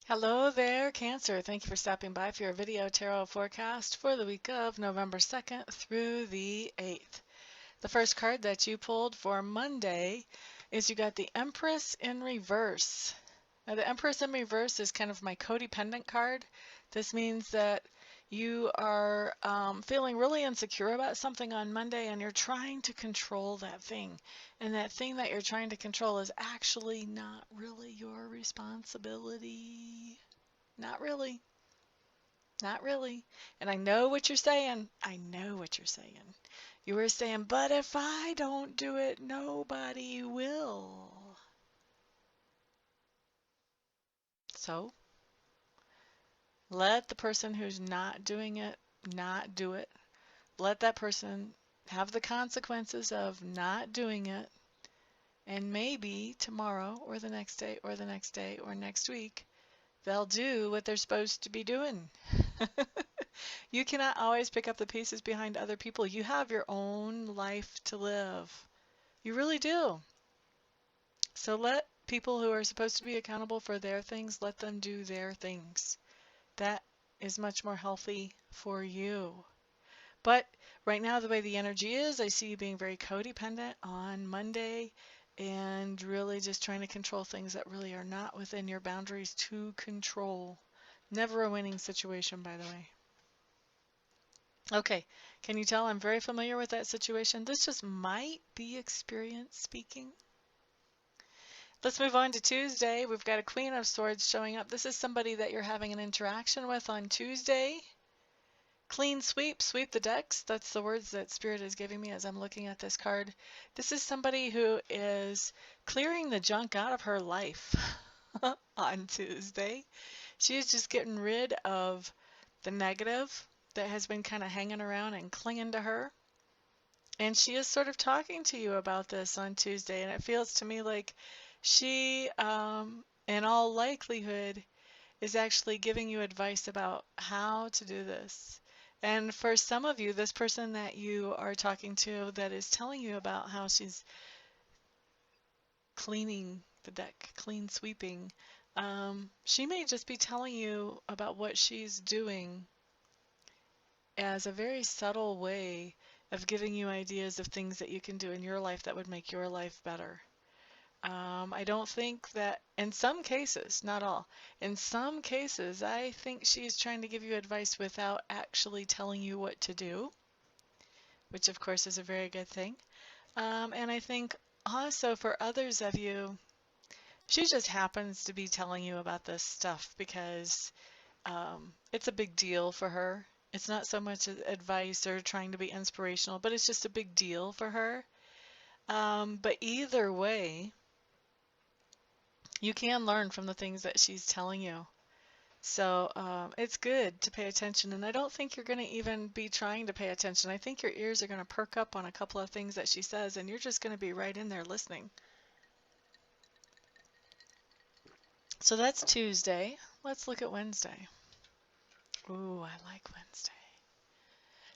Hello there, Cancer. Thank you for stopping by for your video tarot forecast for the week of November 2nd through the 8th. The first card that you pulled for Monday is you got the Empress in reverse. Now, the Empress in reverse is kind of my codependent card. This means that you are feeling really insecure about something on Monday and you're trying to control that thing. And that thing that you're trying to control is actually not really your responsibility. Not really. Not really. And I know what you're saying. I know what you're saying. You were saying, but if I don't do it, nobody will. So let the person who's not doing it not do it. Let that person have the consequences of not doing it. And maybe tomorrow or the next day or the next day or next week, they'll do what they're supposed to be doing. You cannot always pick up the pieces behind other people. You have your own life to live. You really do. So let people who are supposed to be accountable for their things, let them do their things. That is much more healthy for you. But right now, the way the energy is, I see you being very codependent on Monday and really just trying to control things that really are not within your boundaries to control. Never a winning situation, by the way. Okay, can you tell I'm very familiar with that situation? This just might be experience speaking. Let's move on to Tuesday. We've got a Queen of Swords showing up. This is somebody that you're having an interaction with on Tuesday. Clean sweep, sweep the decks. That's the words that Spirit is giving me as I'm looking at this card. This is somebody who is clearing the junk out of her life on Tuesday. She is just getting rid of the negative that has been kind of hanging around and clinging to her. And she is sort of talking to you about this on Tuesday, and it feels to me like she, in all likelihood, is actually giving you advice about how to do this. And for some of you, this person that you are talking to that is telling you about how she's cleaning the deck, clean sweeping, she may just be telling you about what she's doing as a very subtle way of giving you ideas of things that you can do in your life that would make your life better. I don't think that, in some cases, not all, in some cases, I think she's trying to give you advice without actually telling you what to do, which of course is a very good thing. And I think also for others of you, she just happens to be telling you about this stuff because it's a big deal for her. It's not so much advice or trying to be inspirational, but it's just a big deal for her. But either way, you can learn from the things that she's telling you. So it's good to pay attention. And I don't think you're going to even be trying to pay attention. I think your ears are going to perk up on a couple of things that she says, and you're just going to be right in there listening. So that's Tuesday. Let's look at Wednesday. Ooh, I like Wednesday.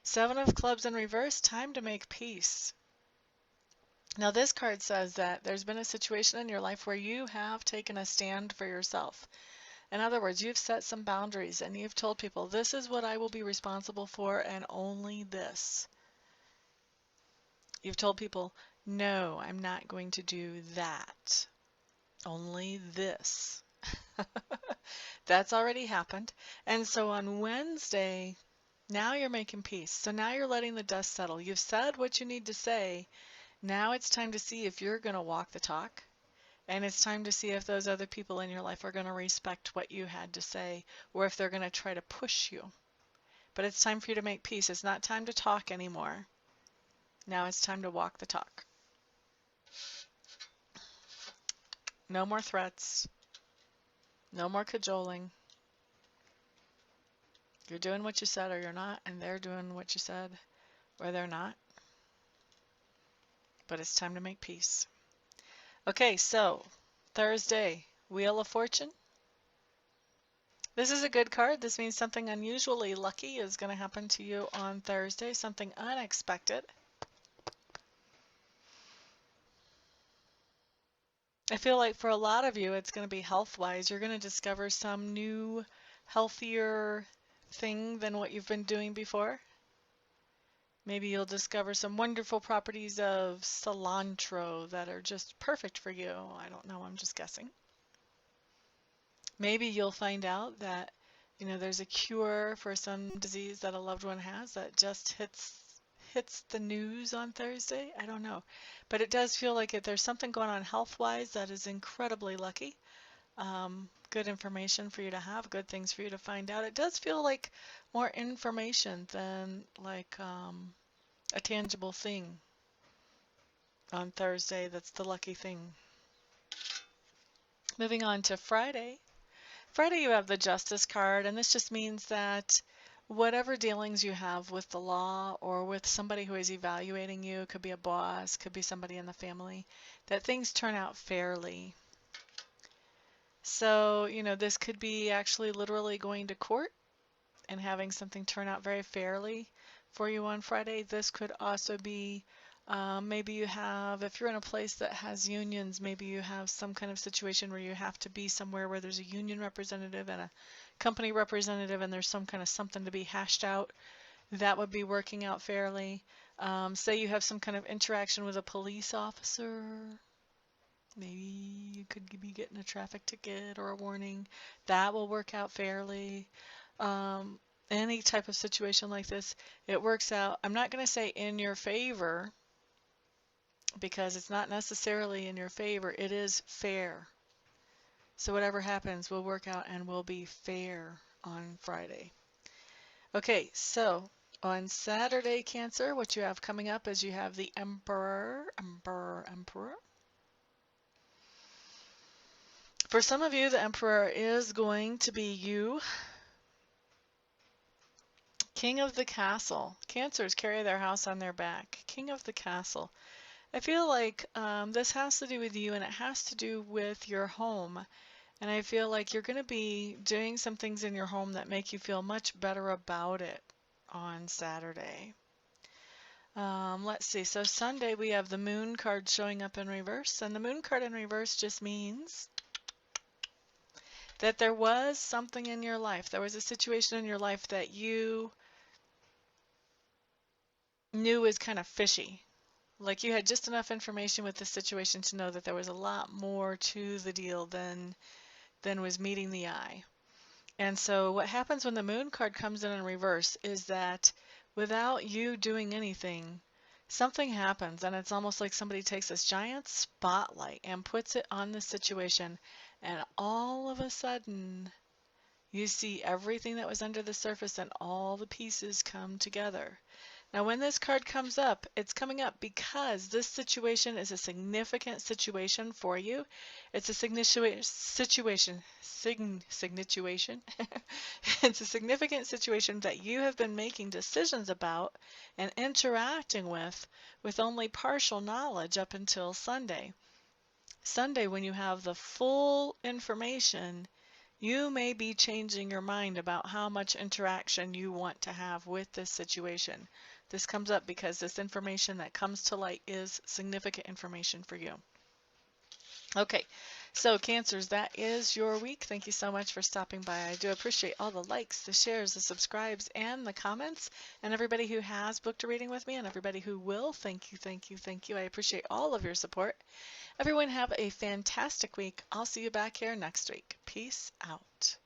Seven of Clubs in reverse, time to make peace. Now this card says that there's been a situation in your life where you have taken a stand for yourself. In other words, you've set some boundaries and you've told people, this is what I will be responsible for and only this. You've told people, no, I'm not going to do that. Only this. That's already happened. And so on Wednesday, now you're making peace. So now you're letting the dust settle. You've said what you need to say. Now it's time to see if you're going to walk the talk. And it's time to see if those other people in your life are going to respect what you had to say or if they're going to try to push you. But it's time for you to make peace. It's not time to talk anymore. Now it's time to walk the talk. No more threats. No more cajoling. You're doing what you said or you're not, and they're doing what you said or they're not. But it's time to make peace. Okay, so Thursday, Wheel of Fortune. This is a good card. This means something unusually lucky is going to happen to you on Thursday, something unexpected. I feel like for a lot of you, it's going to be health-wise. You're going to discover some new, healthier thing than what you've been doing before. Maybe you'll discover some wonderful properties of cilantro that are just perfect for you. I don't know, I'm just guessing. Maybe you'll find out that, there's a cure for some disease that a loved one has that just hits the news on Thursday. I don't know. But it does feel like there's something going on health-wise that is incredibly lucky. Good information for you to have, good things for you to find out. It does feel like more information than like a tangible thing on Thursday. That's the lucky thing. Moving on to Friday. Friday you have the Justice card, and this just means that whatever dealings you have with the law or with somebody who is evaluating you, could be a boss, could be somebody in the family, that things turn out fairly. So, this could be actually literally going to court and having something turn out very fairly for you on Friday. This could also be maybe you have, if you're in a place that has unions, maybe you have some kind of situation where you have to be somewhere where there's a union representative and a company representative and there's some kind of something to be hashed out. That would be working out fairly. Say you have some kind of interaction with a police officer. Maybe you could be getting a traffic ticket or a warning. That will work out fairly. Any type of situation like this, it works out. I'm not going to say in your favor because it's not necessarily in your favor. It is fair. So whatever happens will work out and will be fair on Friday. Okay, so on Saturday, Cancer, what you have coming up is you have the Emperor. For some of you, the Emperor is going to be you. King of the Castle. Cancers carry their house on their back. King of the Castle. I feel like this has to do with you and it has to do with your home. And I feel like you're going to be doing some things in your home that make you feel much better about it on Saturday. Let's see. So Sunday we have the Moon card showing up in reverse. And the Moon card in reverse just means that there was something in your life. There was a situation in your life that you knew was kind of fishy. Like you had just enough information with the situation to know that there was a lot more to the deal than was meeting the eye. And so what happens when the Moon card comes in reverse is that without you doing anything, something happens and it's almost like somebody takes this giant spotlight and puts it on the situation and all of a sudden you see everything that was under the surface and all the pieces come together. Now when this card comes up, it's coming up because this situation is a significant situation for you. It's a situation. It's a significant situation that you have been making decisions about and interacting with only partial knowledge up until Sunday. Sunday, when you have the full information, you may be changing your mind about how much interaction you want to have with this situation. This comes up because this information that comes to light is significant information for you. Okay, so Cancers, that is your week. Thank you so much for stopping by. I do appreciate all the likes, the shares, the subscribes, and the comments. And everybody who has booked a reading with me and everybody who will, thank you, thank you, thank you. I appreciate all of your support. Everyone have a fantastic week. I'll see you back here next week. Peace out.